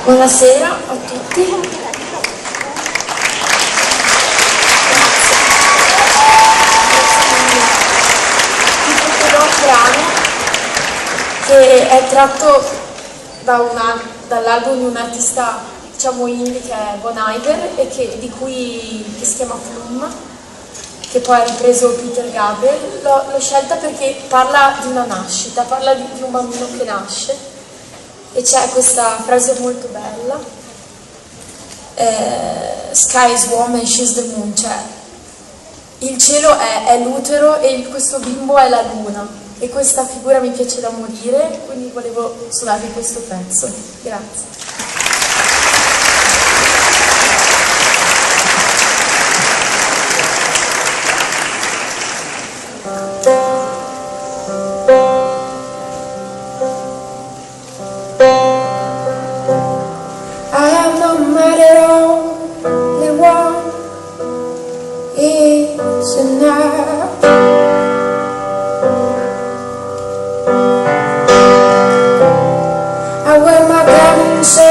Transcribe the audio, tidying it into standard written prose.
Buonasera a tutti. Grazie. Vi proporrò un brano che è tratto dall'album di un artista, diciamo, indie, che è Bon Iver, e che si chiama Plum, che poi ha ripreso Peter Gabriel. L'ho scelta perché parla di una nascita, parla di un bambino che nasce, e c'è questa frase molto bella, Sky is warm and she's the moon, cioè il cielo è l'utero e questo bimbo è la luna, e questa figura mi piace da morire, quindi volevo suonarvi questo pezzo. Grazie. I am not mad at all, the one is enough. I wear my diamonds so